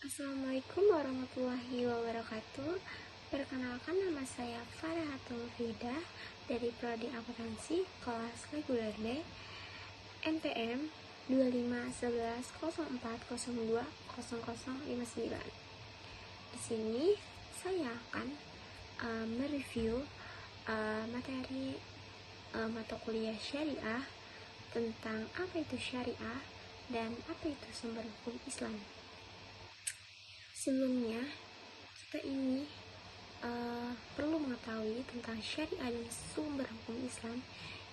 Assalamualaikum warahmatullahi wabarakatuh. Perkenalkan, nama saya Farahatul Fida dari Prodi Akuntansi kelas reguler D, NPM 251104020059. Di sini saya akan mereview materi mata kuliah syariah tentang apa itu syariah dan apa itu sumber hukum Islam. Sebelumnya, kita ini perlu mengetahui tentang syariah dan sumber hukum Islam.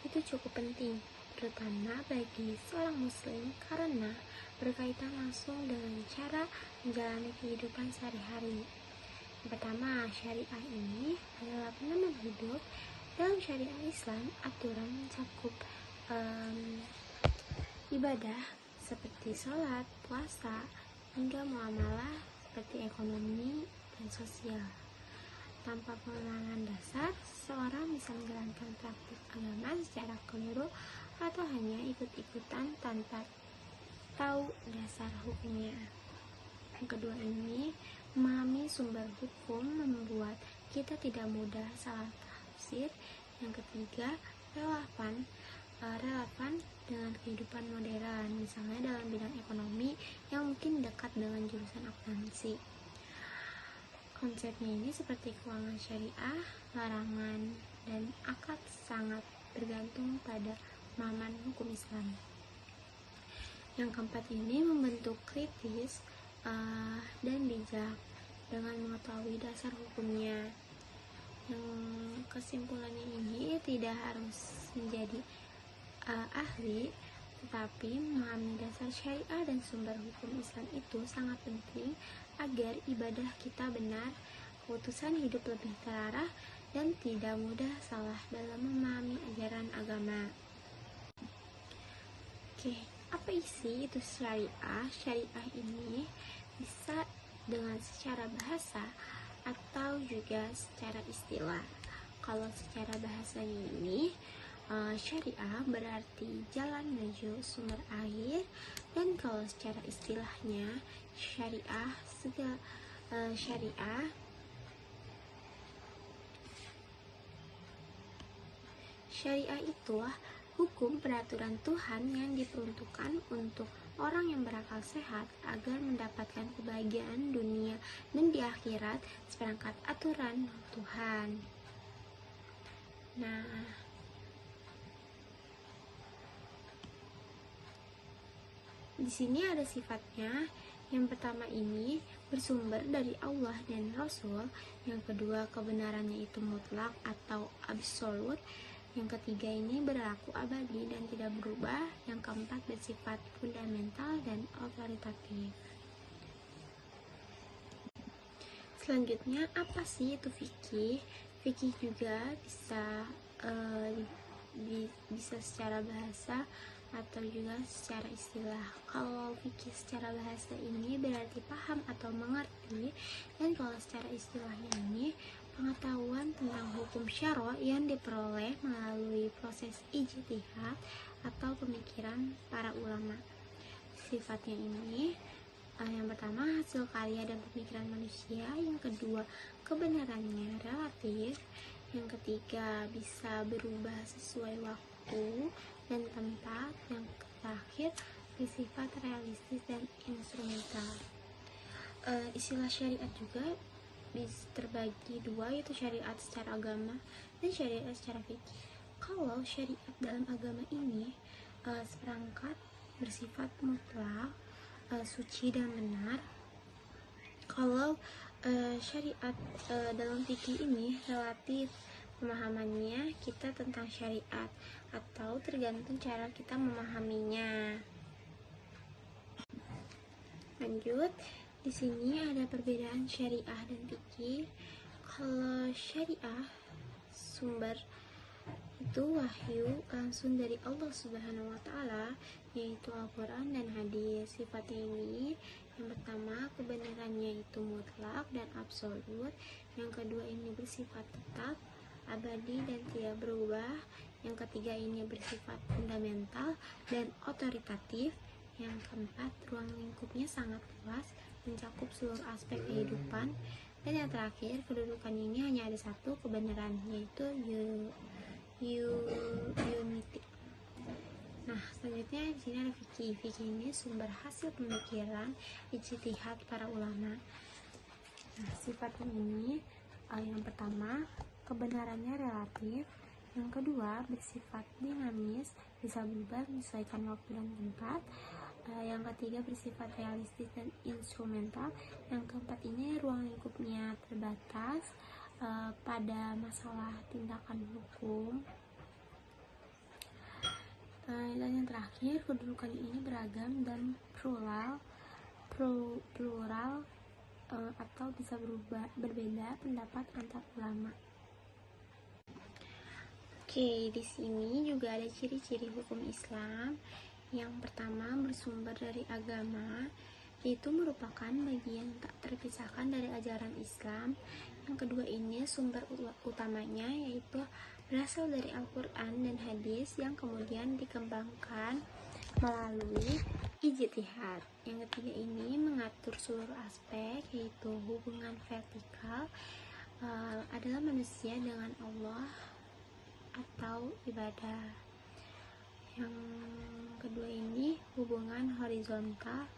Itu cukup penting, terutama bagi seorang muslim karena berkaitan langsung dengan cara menjalani kehidupan sehari-hari. Yang pertama, syariah ini adalah pedoman hidup. Dalam syariah Islam, aturan mencakup ibadah seperti sholat, puasa, hingga muamalah seperti ekonomi dan sosial. Tanpa pengenalan dasar, seseorang bisa menjalankan praktik agama secara keliru atau hanya ikut-ikutan tanpa tahu dasar hukumnya. Yang kedua ini, memahami sumber hukum membuat kita tidak mudah salah tafsir. Yang ketiga, relevan dengan kehidupan modern, misalnya dalam bidang ekonomi yang mungkin dekat dengan jurusan akuntansi. Konsepnya ini seperti keuangan syariah, larangan, dan akad sangat bergantung pada pemahaman hukum Islam. Yang keempat ini, membentuk kritis dan bijak dengan mengetahui dasar hukumnya. Yang kesimpulannya ini tidak harus menjadi ahli, tetapi memahami dasar syariah dan sumber hukum Islam itu sangat penting agar ibadah kita benar, keputusan hidup lebih terarah, dan tidak mudah salah dalam memahami ajaran agama. Oke, apa isi itu syariah? Syariah ini bisa dengan secara bahasa atau juga secara istilah. Kalau secara bahasanya ini, syariah berarti jalan menuju sumber air, dan kalau secara istilahnya syariah itu hukum peraturan Tuhan yang diperuntukkan untuk orang yang berakal sehat agar mendapatkan kebahagiaan dunia dan di akhirat seperangkat aturan Tuhan. Nah, di sini ada sifatnya. Yang pertama ini bersumber dari Allah dan Rasul. Yang kedua, kebenarannya itu mutlak atau absolut. Yang ketiga ini berlaku abadi dan tidak berubah. Yang keempat, bersifat fundamental dan otoritatif. Selanjutnya, apa sih itu fikih? Fikih juga bisa secara bahasa atau juga secara istilah. Kalau fikih secara bahasa ini berarti paham atau mengerti, dan kalau secara istilahnya ini pengetahuan tentang hukum syara yang diperoleh melalui proses ijtihad atau pemikiran para ulama. Sifatnya ini, yang pertama, hasil karya dan pemikiran manusia. Yang kedua, kebenarannya relatif. Yang ketiga, bisa berubah sesuai waktu dan tempat. Yang terakhir, bersifat realistis dan instrumental. Istilah syariat juga bisa terbagi dua, yaitu syariat secara agama dan syariat secara fikih. Kalau syariat dalam agama ini seperangkat bersifat mutlak, suci dan benar. Kalau syariat dalam fikih ini relatif, pemahamannya kita tentang syariat atau tergantung cara kita memahaminya. Lanjut, di sini ada perbedaan syariah dan fikih. Kalau syariah sumber itu wahyu langsung dari Allah Subhanahu wa Ta'ala, yaitu Al-Quran dan hadis. Sifatnya ini, yang pertama, kebenarannya itu mutlak dan absolut. Yang kedua ini bersifat tetap, abadi dan tidak berubah. Yang ketiga ini bersifat fundamental dan otoritatif. Yang keempat, ruang lingkupnya sangat luas, mencakup seluruh aspek kehidupan. Dan yang terakhir, kedudukan ini hanya ada satu kebenaran, yaitu unity. Nah, selanjutnya di sini ada fikih. Fikih ini sumber hasil pemikiran ijtihad para ulama. Nah, sifatnya ini yang pertama, kebenarannya relatif. Yang kedua, bersifat dinamis, bisa berubah menyesuaikan waktu dan tempat. Yang ketiga, bersifat realistis dan instrumental. Yang keempat ini ruang lingkupnya terbatas pada masalah tindakan hukum. Dan yang terakhir, kedudukan ini beragam dan plural atau bisa berbeda pendapat antar ulama. Oke, di sini juga ada ciri-ciri hukum Islam. Yang pertama, bersumber dari agama, yaitu merupakan bagian tak terpisahkan dari ajaran Islam. Yang kedua ini sumber utamanya yaitu berasal dari Al-Quran dan hadis yang kemudian dikembangkan melalui ijtihad. Yang ketiga ini mengatur seluruh aspek, yaitu hubungan vertikal adalah manusia dengan Allah atau ibadah. Yang kedua ini hubungan horizontal,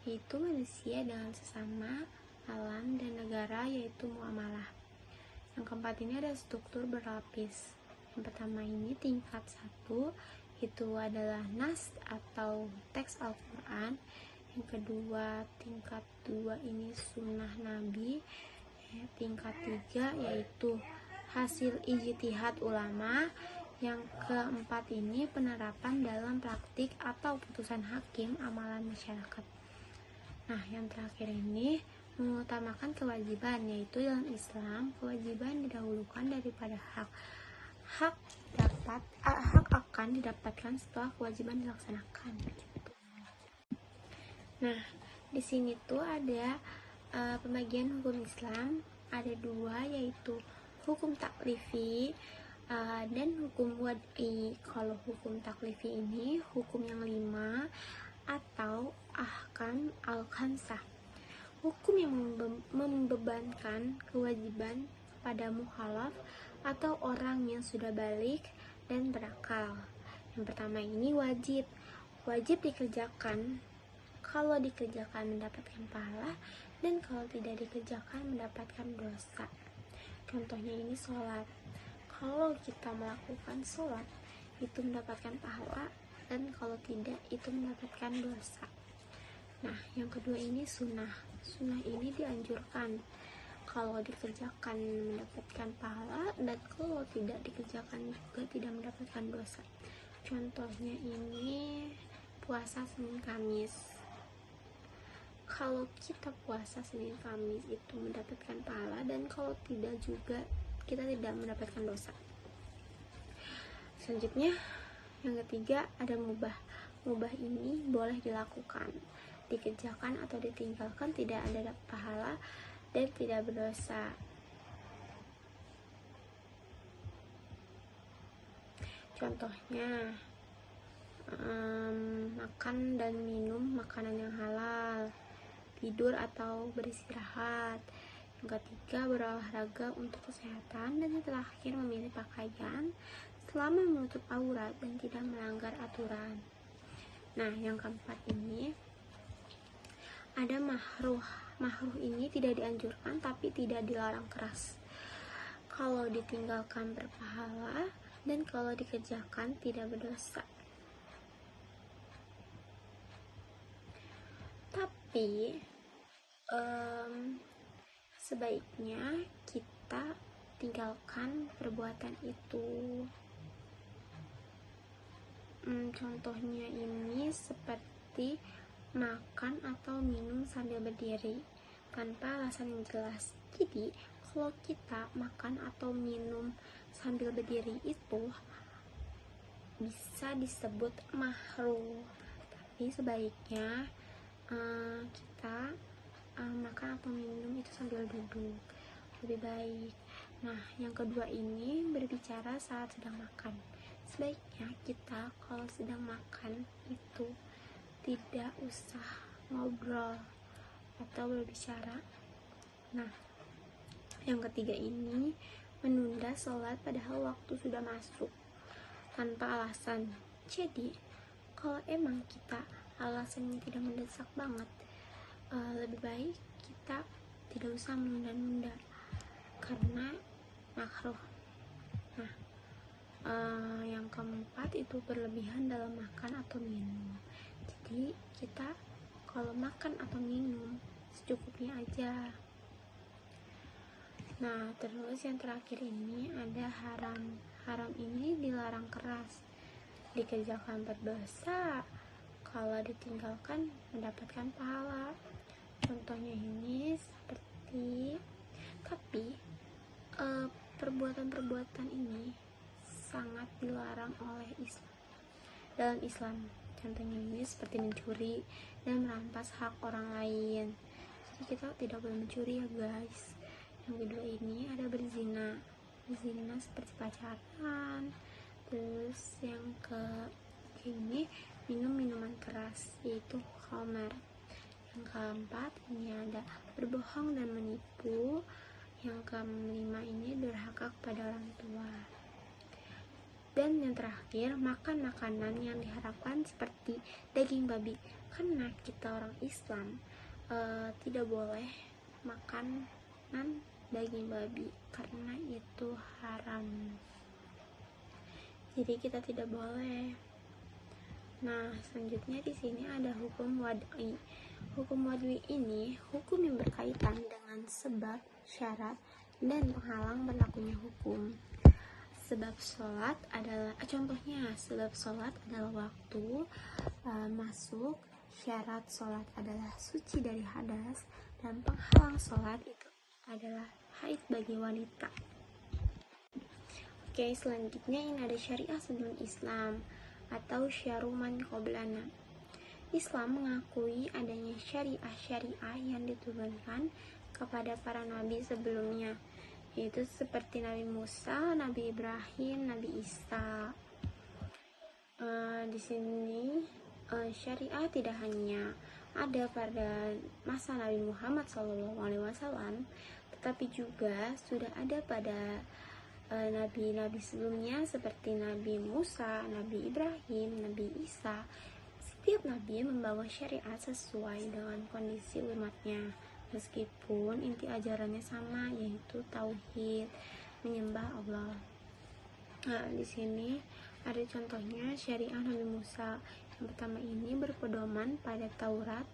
yaitu manusia dengan sesama, alam, dan negara, yaitu muamalah. Yang keempat ini ada struktur berlapis. Yang pertama ini tingkat 1, itu adalah nas atau teks Al-Quran. Yang kedua, tingkat 2 ini sunnah Nabi. Tingkat 3 yaitu hasil ijtihad ulama. Yang keempat ini penerapan dalam praktik atau putusan hakim amalan masyarakat. Nah, yang terakhir ini mengutamakan kewajiban, yaitu dalam Islam kewajiban didahulukan daripada hak. Hak akan didapatkan setelah kewajiban dilaksanakan. Nah, di sini tuh ada pembagian hukum Islam, ada dua, yaitu hukum taklifi dan hukum wad'i. Kalau hukum taklifi ini hukum yang 5 atau ahkam al-khamsah, hukum yang membebankan kewajiban pada mukhalaf atau orang yang sudah balik dan berakal. Yang pertama ini wajib dikerjakan. Kalau dikerjakan mendapatkan pahala, dan kalau tidak dikerjakan mendapatkan dosa. Contohnya ini sholat. Kalau kita melakukan sholat itu mendapatkan pahala, dan kalau tidak itu mendapatkan dosa. Nah, yang kedua ini sunnah. Sunnah ini dianjurkan. Kalau dikerjakan mendapatkan pahala, dan kalau tidak dikerjakan juga tidak mendapatkan dosa. Contohnya ini puasa Senin Kamis. Kalau kita puasa Senin Kamis itu mendapatkan pahala, dan kalau tidak juga kita tidak mendapatkan dosa. Selanjutnya yang ketiga ada mubah. Mubah ini boleh dilakukan, dikerjakan atau ditinggalkan, tidak ada pahala dan tidak berdosa. Contohnya makan dan minum makanan yang halal, tidur atau beristirahat. Yang ketiga berolahraga untuk kesehatan, dan yang terakhir memilih pakaian selama menutup aurat dan tidak melanggar aturan. Nah, yang keempat ini ada mahruh. Mahruh ini tidak dianjurkan tapi tidak dilarang keras. Kalau ditinggalkan berpahala, dan kalau dikerjakan tidak berdosa. Tapi sebaiknya kita tinggalkan perbuatan itu. Contohnya ini seperti makan atau minum sambil berdiri tanpa alasan yang jelas. Jadi kalau kita makan atau minum sambil berdiri itu bisa disebut mahrum, tapi sebaiknya kita makan atau minum itu sambil duduk, lebih baik. Nah, yang kedua ini berbicara saat sedang makan. Sebaiknya kita kalau sedang makan itu tidak usah ngobrol atau berbicara. Nah, yang ketiga ini menunda sholat padahal waktu sudah masuk tanpa alasan. Jadi kalau emang kita alasannya tidak mendesak banget, lebih baik kita tidak usah menunda-nunda karena makruh. Nah, yang keempat itu berlebihan dalam makan atau minum. Jadi kita kalau makan atau minum secukupnya aja. Nah, terus yang terakhir ini ada haram. Haram ini dilarang keras, dikerjakan berdosa, kalau ditinggalkan mendapatkan pahala. Contohnya ini seperti, tapi perbuatan-perbuatan ini sangat dilarang oleh Islam. Dalam Islam, contohnya ini seperti mencuri dan merampas hak orang lain. Jadi kita tidak boleh mencuri ya guys. Yang kedua ini ada berzina seperti pacaran. Terus yang ini minum minuman keras yaitu khamar. Yang keempat ini ada berbohong dan menipu. Yang kelima ini durhaka kepada orang tua. Dan yang terakhir makan makanan yang diharapkan seperti daging babi, karena kita orang Islam tidak boleh makan daging babi karena itu haram. Jadi kita tidak boleh. Nah, selanjutnya di sini ada hukum wad'i. Hukum wad'i ini hukum yang berkaitan dengan sebab, syarat, dan penghalang berlakunya hukum. Sebab sholat adalah sebab sholat adalah waktu masuk, syarat sholat adalah suci dari hadas, dan penghalang sholat itu adalah haid bagi wanita. Oke, selanjutnya ini ada syariah sebelum Islam atau syaruman qoblana. Islam mengakui adanya syariah yang diturunkan kepada para nabi sebelumnya, yaitu seperti Nabi Musa, Nabi Ibrahim, Nabi Isa. Di sini syariah tidak hanya ada pada masa Nabi Muhammad SAW, tetapi juga sudah ada pada nabi-nabi sebelumnya seperti Nabi Musa, Nabi Ibrahim, Nabi Isa. Setiap nabi membawa syariat sesuai dengan kondisi umatnya, meskipun inti ajarannya sama, yaitu tauhid, menyembah Allah. Nah, di sini ada contohnya syariah Nabi Musa. Yang pertama ini berpedoman pada Taurat.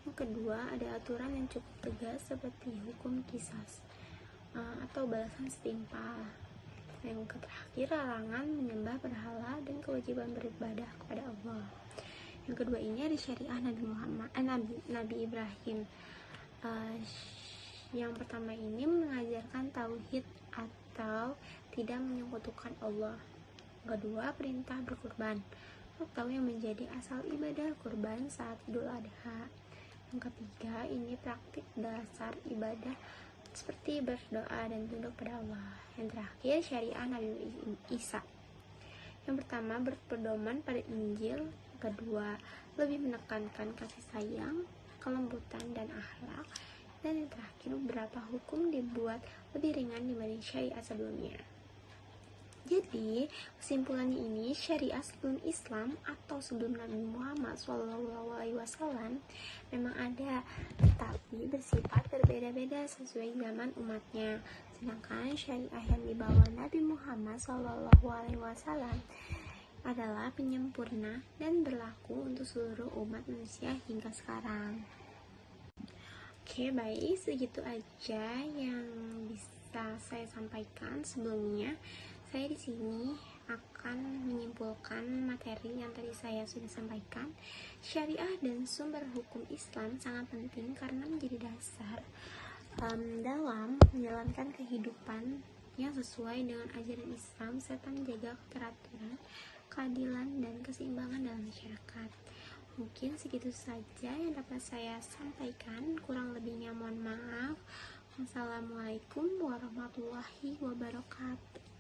Yang kedua ada aturan yang cukup tegas seperti hukum qisas atau balasan setimpal. Yang terakhir larangan menyembah berhala dan kewajiban beribadah kepada Allah. Yang kedua ini ada syariah Nabi Ibrahim. Yang pertama ini mengajarkan tauhid atau tidak menyekutukan Allah. Kedua, perintah berkurban atau yang menjadi asal ibadah kurban saat Idul Adha. Yang ketiga, ini praktik dasar ibadah seperti berdoa dan tunduk pada Allah. Yang terakhir, syariah Nabi Isa. Yang pertama, berpedoman pada Injil. Yang kedua, lebih menekankan kasih sayang, kelembutan, dan akhlak. Dan yang terakhir, beberapa hukum dibuat lebih ringan dibanding syariat sebelumnya. Jadi, kesimpulannya ini syariah sebelum Islam atau sebelum Nabi Muhammad SAW memang ada, tetapi bersifat berbeda-beda sesuai zaman umatnya. Sedangkan syariah yang dibawa Nabi Muhammad SAW adalah penyempurna dan berlaku untuk seluruh umat manusia hingga sekarang. Oke, baik, segitu aja yang bisa saya sampaikan sebelumnya. Saya di sini akan menyimpulkan materi yang tadi saya sudah sampaikan. Syariah dan sumber hukum Islam sangat penting karena menjadi dasar dalam menjalankan kehidupan yang sesuai dengan ajaran Islam serta menjaga keteraturan, keadilan, dan keseimbangan dalam masyarakat. Mungkin segitu saja yang dapat saya sampaikan. Kurang lebihnya mohon maaf. Wassalamualaikum warahmatullahi wabarakatuh.